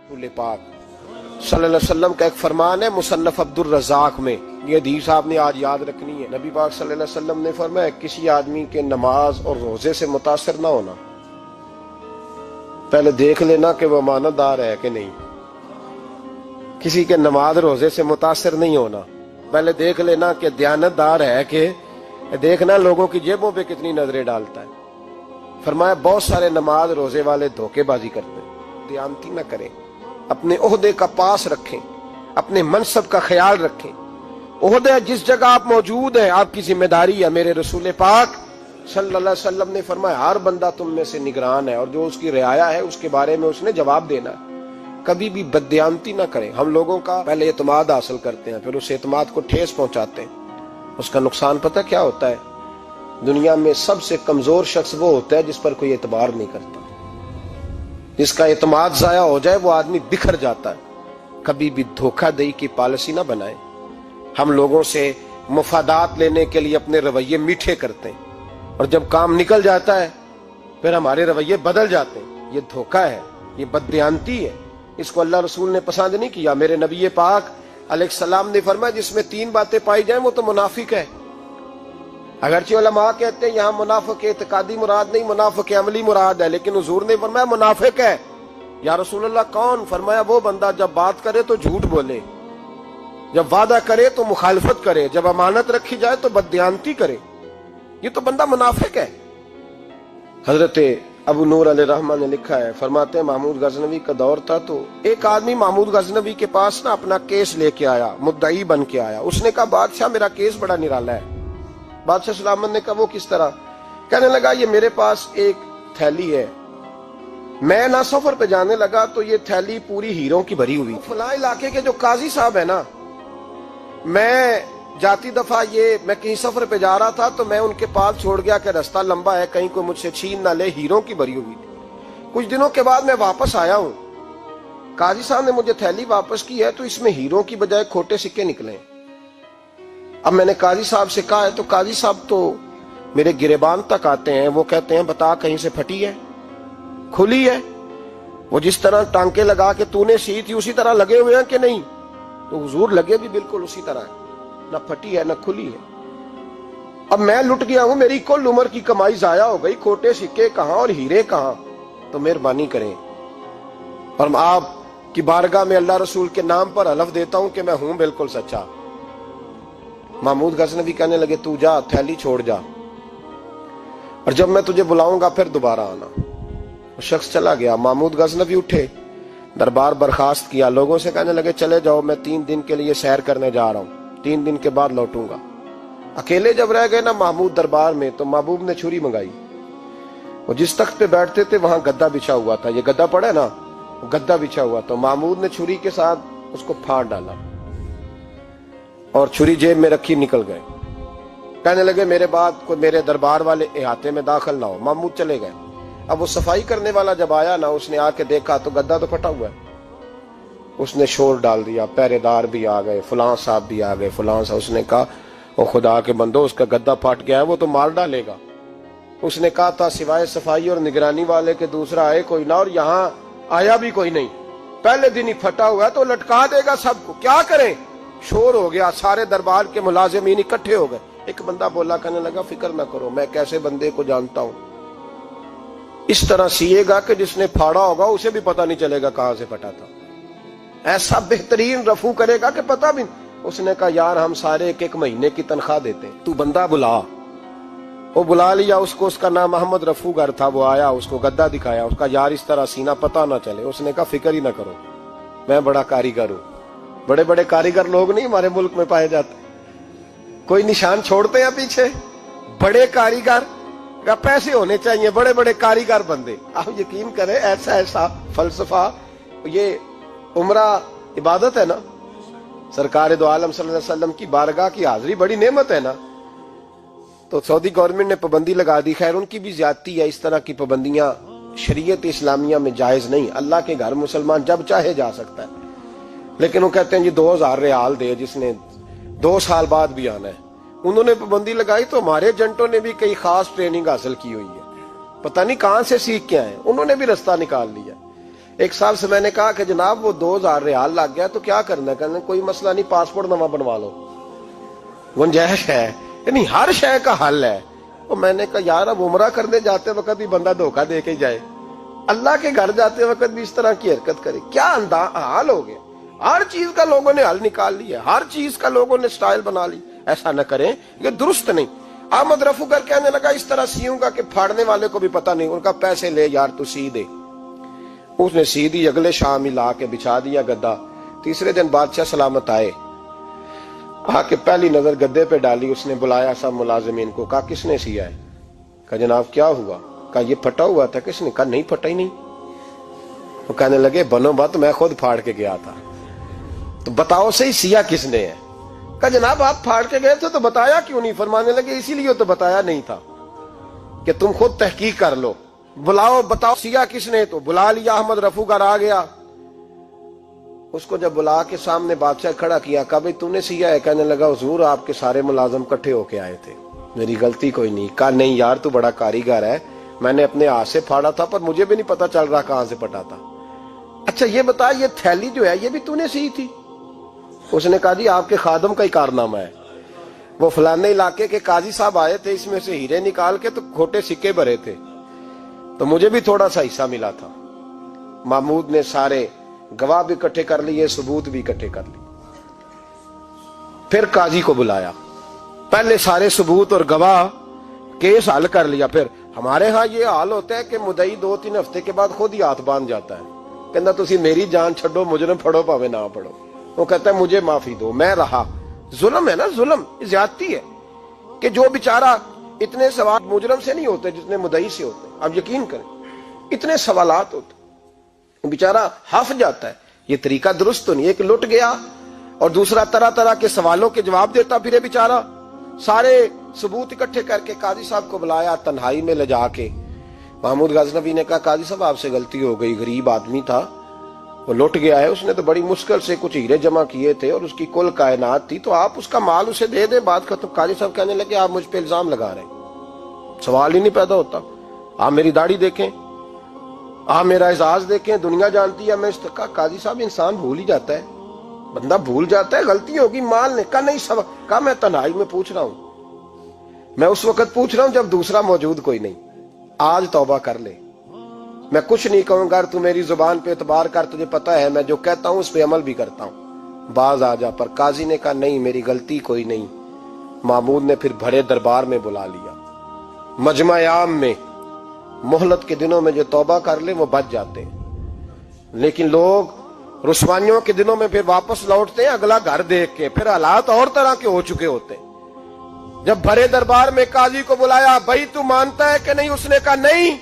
रसूल पाक सल्लल्लाहु अलैहि वसल्लम का एक फरमान है मुसन्नफ अब्दुर रज़ाक में, ये हदीस आपने आज याद रखनी है। नबी पाक सल्लल्लाहु अलैहि वसल्लम ने फरमाया किसी आदमी के नमाज और रोजे से मुतासिर ना होना, पहले देख लेना कि वो अमानतदार है कि नहीं। किसी के नमाज रोजे से मुतासिर नहीं होना, पहले देख लेना कि दयानतदार है कि, देखना लोगों की जेबों पे कितनी नजरें डालता है। फरमाया बहुत सारे नमाज रोजे वाले धोखेबाजी करते हैं, दयानती न करें, अपने ओहदे का पास रखें, अपने मनसब का ख्याल रखें। ओहदे जिस जगह आप मौजूद हैं आपकी जिम्मेदारी है। मेरे रसूल पाक सल्लल्लाहु अलैहि वसल्लम ने फरमाया हर बंदा तुम में से निगरान है और जो उसकी रियाया है उसके बारे में उसने जवाब देना है। कभी भी बददयानती ना करें। हम लोगों का पहले एतमाद हासिल करते हैं, फिर उस एतमाद को ठेस पहुंचाते हैं। उसका नुकसान पता क्या होता है? दुनिया में सबसे कमजोर शख्स वो होता है जिस पर कोई एतबार नहीं करता। जिसका एतमाद जाया हो जाए वो आदमी बिखर जाता है। कभी भी धोखाधड़ी की पॉलिसी ना बनाए। हम लोगों से मुफादात लेने के लिए अपने रवैये मीठे करते हैं और जब काम निकल जाता है फिर हमारे रवैये बदल जाते हैं। ये धोखा है, ये बददयानती है। इसको अल्लाह रसूल ने पसंद नहीं किया। मेरे नबी पाक अलैहिस्सलाम ने फरमाया जिसमें तीन बातें पाई जाए वो तो मुनाफिक है। अगरचे उलमा कहते हैं यहाँ मुनाफिक इत्कादी मुराद नहीं, मुनाफिक अमली मुराद है, लेकिन हुजूर ने फरमाया मुनाफिक है। या रसूलल्लाह कौन? फरमाया वो बंदा जब बात करे तो झूठ बोले, जब वादा करे तो मुखालफत करे, जब अमानत रखी जाए तो बददयानती करे। ये तो बंदा मुनाफिक है। हजरत अबू नूर अलैहिर्रहमान ने लिखा है, फरमाते हैं महमूद गजनवी का दौर था तो एक आदमी महमूद गजनवी के पास ना अपना केस लेके आया, मुद्दई बन के आया। उसने कहा बादशाह मेरा केस बड़ा निराला है। बादशाह सलामत ने कहा वो किस तरह? कहने लगा ये मेरे पास एक थैली है, मैं ना सफर पे जाने लगा तो ये थैली पूरी हीरों की भरी हुई। फलां इलाके के जो काजी साहब है ना, मैं जाती दफा मैं कहीं सफर पे जा रहा था तो मैं उनके पास छोड़ गया कि रास्ता लंबा है, कहीं कोई मुझसे छीन ना ले, हीरों की भरी हुई थी। कुछ दिनों के बाद मैं वापस आया हूं, काजी साहब ने मुझे थैली वापस की है तो इसमें हीरों की बजाय खोटे सिक्के निकले। अब मैंने काजी साहब से कहा है तो काजी साहब तो मेरे गिरेबान तक आते हैं। वो कहते हैं बता कहीं से फटी है, खुली है? वो जिस तरह टांके लगा के तूने सी थी उसी तरह लगे हुए हैं कि नहीं? तो हुजूर लगे भी बिल्कुल उसी तरह है, न फटी है न खुली है। अब मैं लुट गया हूं, मेरी कुल उम्र की कमाई जाया हो गई, खोटे सिक्के कहां और हीरे कहां? तो मेहरबानी करें और आप की बारगाह में अल्लाह रसूल के नाम पर हलफ देता हूं कि मैं हूं बिल्कुल सच्चा। महमूद गजनवी कहने लगे तू जा, थैली छोड़ जा और जब मैं तुझे बुलाऊंगा फिर दोबारा आना। वो शख्स चला गया। महमूद गजनवी उठे, दरबार बर्खास्त किया, लोगों से कहने लगे चले जाओ, मैं 3 दिन के लिए सैर करने जा रहा हूं, 3 दिन के बाद लौटूंगा। अकेले जब रह गए ना महमूद दरबार में तो महबूब ने छुरी मंगाई। वो जिस तख्त पे बैठते थे वहां गद्दा बिछा हुआ था, ये गद्दा पड़ा है ना, गद्दा बिछा हुआ। तो महमूद ने छुरी के साथ उसको फाड़ डाला और छुरी जेब में रखी, निकल गए। कहने लगे मेरे बाद कोई मेरे दरबार वाले इहाते में दाखिल ना हो। महमूद चले गए। अब वो सफाई करने वाला जब आया ना, उसने आके देखा तो गद्दा तो फटा हुआ है। उसने शोर डाल दिया, पहरेदार भी आ गए, फलां साहब भी आ गए, फलां साहब। उसने कहा ओ खुदा के बंदो उसका गद्दा फट गया है, वो तो मार डालेगा। उसने कहा था सिवाय सफाई और निगरानी वाले के दूसरा आए कोई ना, और यहाँ आया भी कोई नहीं। पहले दिन ही फटा हुआ है तो लटका देगा सबको, क्या करें? शोर हो गया, सारे दरबार के मुलाजिमीन इकट्ठे हो गए। एक बंदा बोला, कहने लगा फिक्र ना करो, मैं कैसे बंदे को जानता हूं, इस तरह सिएगा कि जिसने फाड़ा होगा उसे भी पता नहीं चलेगा कहां से फटा था। ऐसा बेहतरीन रफू करेगा कि पता भी। उसने कहा यार हम सारे 1-1 महीने की तनख्वाह देते हैं, तू बंदा बुला। वो बुला लिया उसको, उसका नाम मोहम्मद रफूगर था। वो आया, उसको गद्दा दिखाया, उसका यार इस तरह सीना पता ना चले। उसने कहा फिक्र ही ना करो, मैं बड़ा कारीगर हूं। बड़े बड़े कारीगर लोग नहीं हमारे मुल्क में पाए जाते, कोई निशान छोड़ते हैं पीछे? बड़े कारीगर का पैसे होने चाहिए, बड़े बड़े कारीगर बंदे। आप यकीन करें ऐसा ऐसा फलसफा। ये उम्रा इबादत है ना, सरकार दो आलम सल्लल्लाहु अलैहि वसल्लम की बारगाह की हाजिरी बड़ी नेमत है ना। तो सऊदी गवर्नमेंट ने पाबंदी लगा दी, खैर उनकी भी ज्यादती है। इस तरह की पाबंदियां शरीयत इस्लामिया में जायज नहीं। अल्लाह के घर मुसलमान जब चाहे जा सकता है, लेकिन वो कहते हैं जी 2000 रियाल दे जिसने 2 साल बाद भी आना है। उन्होंने पाबंदी लगाई तो हमारे एजेंटों ने भी कई खास ट्रेनिंग हासिल की हुई है, पता नहीं कहां से सीख के आए, उन्होंने भी रास्ता निकाल लिया। ایک صاحب سے میں نے کہا کہ جناب وہ 2000 ریال لگ گیا تو کیا کرنا ہے؟ کہنے کوئی مسئلہ نہیں، پاسپورٹ نواں بنوا لو، گنجائش ہے، یعنی ہر شے کا حل ہے۔ تو میں نے کہا یار اب عمرہ کرنے جاتے وقت بھی بندہ دھوکہ دے کے جائے، اللہ کے گھر جاتے وقت بھی اس طرح کی حرکت کرے، کیا حال ہو گیا؟ ہر چیز کا لوگوں نے حل نکال لیا، ہر چیز کا لوگوں نے سٹائل بنا لی۔ ایسا نہ کریں، یہ درست نہیں۔ احمد رفو گر کہنے لگا اس طرح سیوں گا کہ پھاڑنے والے کو بھی پتہ نہیں۔ ان کا پیسے لے یار تو سی دے۔ اس نے سی دی، اگلے شام ہی لا کے بچھا دیا گدا۔ تیسرے دن بادشاہ سلامت آئے، آ کے پہلی نظر گدے پہ ڈالی، اس نے بلایا سب ملازمین کو، کہا کس نے سیا ہے؟ کہا جناب کیا ہوا؟ کہا یہ پھٹا ہوا تھا۔ کس نے؟ کہا نہیں پھٹا ہی نہیں۔ وہ کہنے لگے بنو بات، میں خود پھاڑ کے گیا تھا، تو بتاؤ صحیح سیا کس نے ہے؟ کہا جناب آپ پھاڑ کے گئے تھے تو بتایا کیوں نہیں؟ فرمانے لگے اسی لیے تو بتایا نہیں تھا کہ تم خود تحقیق کر لو، بلاؤ بتاؤ سیا کس نے۔ تو بلا لیا، احمد رفو گر آ گیا۔ اس کو جب بلا کے سامنے بادشاہ کھڑا کیا، کہا بھئی تم نے سیا ہے؟ کہنے لگا حضور آپ کے سارے ملازم کٹھے ہو کے آئے تھے، میری غلطی کوئی نہیں۔ کہا نہیں یار تو بڑا کاریگر ہے، میں نے اپنے ہاتھ سے پھاڑا تھا پر مجھے بھی نہیں پتا چل رہا کہاں سے پھٹا تھا۔ اچھا یہ بتا یہ تھیلی جو ہے یہ بھی تو نے سی تھی؟ اس نے کہا جی آپ کے خادم کا ہی کارنامہ ہے، وہ فلانے علاقے کے قاضی صاحب آئے تھے، اس میں سے ہیرے نکال کے تو کھوٹے سکے بھرے تھے، تو مجھے بھی تھوڑا سا حصہ ملا تھا۔ محمود نے سارے گواہ بھی اکٹھے کر لیے، ثبوت بھی اکٹھے کر لیے۔ پھر قاضی کو بلایا، پہلے سارے ثبوت اور گواہ کیس حل کر لیا۔ پھر ہمارے ہاں یہ حال ہوتا ہے کہ مدعی 2-3 ہفتے کے بعد خود ہی ہاتھ باندھ جاتا ہے، کہنا تسی میری جان چھڈو، مجرم پھڑو پاوے نہ پڑھو۔ وہ کہتا ہے مجھے معافی دو، میں رہا۔ ظلم ہے نا، ظلم زیادتی ہے کہ جو بیچارہ اتنے سوال مجرم سے نہیں ہوتے جتنے مدعی سے ہوتے۔ اب یقین کریں اتنے سوالات ہوتے، بیچارہ ہف جاتا ہے۔ یہ طریقہ درست تو نہیں، ایک لٹ گیا اور دوسرا طرح طرح کے سوالوں کے جواب دیتا پھرے بیچارہ۔ سارے ثبوت اکٹھے کر کے قاضی صاحب کو بلایا تنہائی میں لے جا کے۔ محمود غزنوی نے کہا قاضی صاحب آپ سے غلطی ہو گئی، غریب آدمی تھا، وہ لٹ گیا ہے، اس نے تو بڑی مشکل سے کچھ ہیرے جمع کیے تھے اور اس کی کل کائنات تھی، تو آپ اس کا مال اسے دے دیں، بات ختم۔ قاضی صاحب کہنے لگے آپ مجھ پہ الزام لگا رہے ہیں، سوال ہی نہیں پیدا ہوتا۔ آپ میری داڑھی دیکھیں، آپ میرا اعزاز دیکھیں، دنیا جانتی ہے میں کہا قاضی صاحب انسان بھول ہی جاتا ہے، بندہ بھول جاتا ہے، غلطی ہوگی، مال نے کہا نہیں سب کہا میں تنہائی میں پوچھ رہا ہوں، میں اس وقت پوچھ رہا ہوں جب دوسرا موجود کوئی نہیں، آج توبہ کر لے، میں کچھ نہیں کہوں گا، تو میری زبان پہ اعتبار کر، تجھے پتہ ہے میں جو کہتا ہوں اس پہ عمل بھی کرتا ہوں، باز آ جا۔ پر قاضی نے کہا نہیں میری غلطی کوئی نہیں۔ محمود نے پھر بڑے دربار میں بلا لیا، مجمع عام میں۔ مہلت کے دنوں میں جو توبہ کر لے وہ بچ جاتے ہیں، لیکن لوگ رسوائیوں کے دنوں میں پھر واپس لوٹتے ہیں اگلا گھر دیکھ کے، پھر حالات اور طرح کے ہو چکے ہوتے ہیں۔ جب بڑے دربار میں قاضی کو بلایا، بھائی تو مانتا ہے کہ نہیں؟ اس نے کہا نہیں۔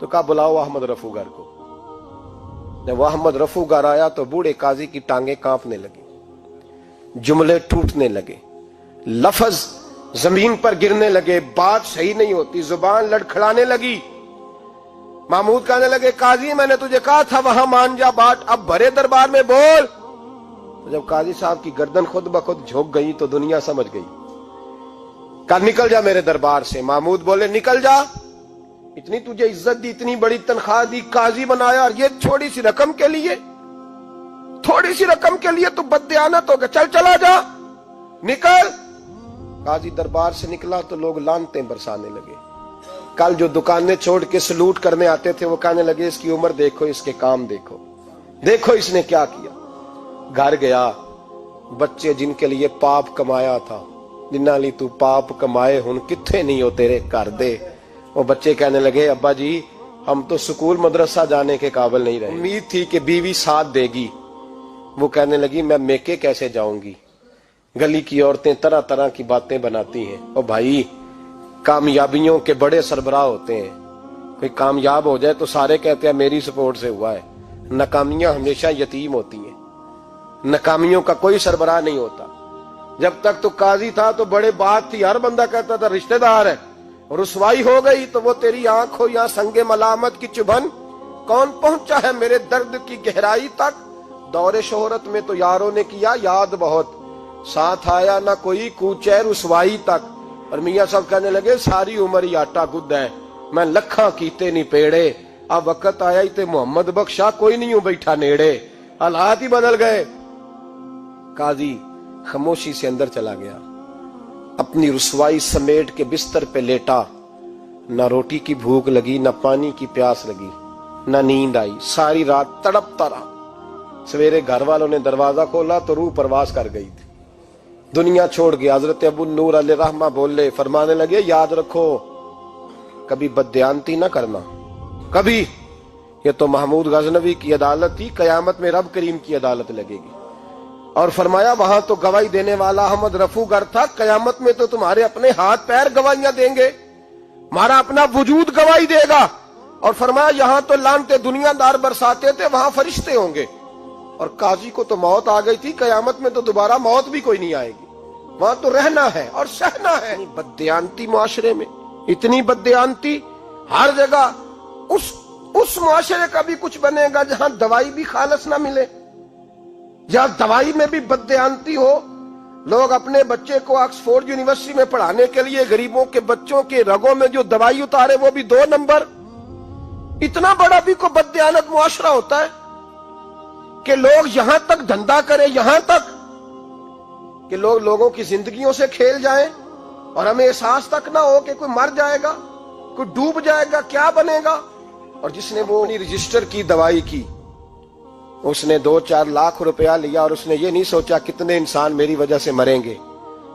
تو کہا بلاؤ احمد رفو گر کو۔ جب وہ احمد رفو گر آیا تو بوڑھے قاضی کی ٹانگیں کانپنے لگی، جملے ٹوٹنے لگے، لفظ زمین پر گرنے لگے، بات صحیح نہیں ہوتی، زبان لڑکھڑانے لگی۔ محمود کہنے لگے قاضی میں نے تجھے کہا تھا وہاں مان جا بات، اب بڑے دربار میں بول۔ تو جب قاضی صاحب کی گردن خود بخود جھک گئی تو دنیا سمجھ گئی، کہا نکل جا میرے دربار سے۔ محمود بولے نکل جا، اتنی تجھے عزت دی، اتنی بڑی تنخواہ دی، قاضی بنایا، اور یہ چھوٹی سی رقم کے لیے، تھوڑی سی رقم کے لیے تو بددیانت ہو گیا، چل چلا جا، نکل۔ قاضی دربار سے نکلا تو لوگ لعنتیں برسانے لگے۔ کل جو دکانیں چھوڑ کے سلوٹ کرنے آتے تھے وہ کہنے لگے اس کی عمر دیکھو، اس کے کام دیکھو، دیکھو اس نے کیا کیا۔ گھر گیا، بچے جن کے لیے پاپ کمایا تھا، جنہاں لی تو پاپ کمائے ہن کتھے نہیں ہو تیرے گھر دے، وہ بچے کہنے لگے ابا جی ہم تو سکول مدرسہ جانے کے قابل نہیں رہے، امید تھی کہ بیوی ساتھ دے گی۔ وہ کہنے لگی میں میکے کیسے جاؤں گی، گلی کی عورتیں طرح طرح کی باتیں بناتی ہیں۔ اور بھائی کامیابیوں کے بڑے سربراہ ہوتے ہیں، کوئی کامیاب ہو جائے تو سارے کہتے ہیں میری سپورٹ سے ہوا ہے، ناکامیاں ہمیشہ یتیم ہوتی ہیں، ناکامیوں کا کوئی سربراہ نہیں ہوتا۔ جب تک تو قاضی تھا تو بڑے بات تھی، ہر بندہ کہتا تھا رشتہ دار ہے، رسوائی ہو گئی تو وہ تیری آنکھ ہو یا سنگ ملامت کی چبھن، کون پہنچا ہے میرے درد کی گہرائی تک، دور شہرت میں تو یاروں نے کیا یاد بہت، ساتھ آیا نہ کوئی کوچے رسوائی تک۔ اور میاں صاحب کہنے لگے ساری عمر ہی آٹا گد ہے، میں لکھاں کیتے نہیں پیڑے، अब वक्त आया ही ते मोहम्मद बख्शा कोई नहीं हूं बैठा नेड़े, हालात ही बदल गए। काजी खामोशी से अंदर चला गया, अपनी रुसवाई समेट के बिस्तर पे लेटा। ना रोटी की भूख लगी, ना पानी की प्यास लगी, ना नींद आई, सारी रात तड़पता रहा। सवेरे घर वालों ने दरवाजा खोला तो रूह परवास कर गई थी, दुनिया छोड़ गया। हजरत अबू नूर अलैहिर्रहमा बोले, फरमाने लगे, याद रखो कभी बददियानती ना करना, कभी। ये तो महमूद गजनवी की अदालत थी, कयामत में रब करीम की अदालत लगेगी। और फरमाया वहां तो गवाही देने वाला अहमद रफू गर था, कयामत में तो तुम्हारे अपने हाथ पैर गवाहियां देंगे, हमारा अपना वजूद गवाही देगा। और फरमाया यहां तो लानते दुनियादार बरसाते थे, वहां फरिश्ते होंगे। और काजी को तो मौत आ गई थी, कयामत में तो दोबारा मौत भी कोई नहीं आएगी, वहां तो रहना है और सहना है। बददियानती मुआशरे में, इतनी बददियानती हर जगह। उस मुआशरे का भी कुछ बनेगा जहां दवाई भी खालस ना मिले, जहां दवाई में भी बददियानती हो। लोग अपने बच्चे को ऑक्सफोर्ड यूनिवर्सिटी में पढ़ाने के लिए गरीबों के बच्चों के रगों में जो दवाई उतारे वो भी 2 नंबर। इतना बड़ा भी को बददियानत मुआशरा होता है कि लोग यहां तक धंधा करें, यहां तक कि लोग लोगों की जिंदगियों से खेल जाएं और हमें एहसास तक ना हो कि कोई मर जाएगा, कोई डूब जाएगा, क्या बनेगा। और जिसने वो अपनी रजिस्टर की दवाई की, उसने 2-4 लाख रुपया लिया और उसने ये नहीं सोचा कितने इंसान मेरी वजह से मरेंगे।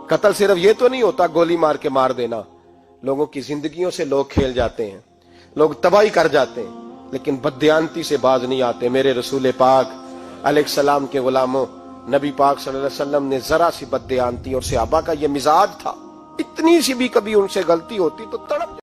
कत्ल सिर्फ ये तो नहीं होता गोली मार के मार देना, लोगों की जिंदगियों से लोग खेल जाते हैं, लोग तबाही कर जाते हैं, लेकिन बददियानती से बाज नहीं आते। मेरे रसूल पाक अलैहिस्सलाम के गुलामों, नबी पाक सल्लल्लाहु अलैहि वसल्लम ने जरा सी बददियानती, और सहाबा का ये मिजाज था, इतनी सी भी कभी उनसे गलती होती तो तड़प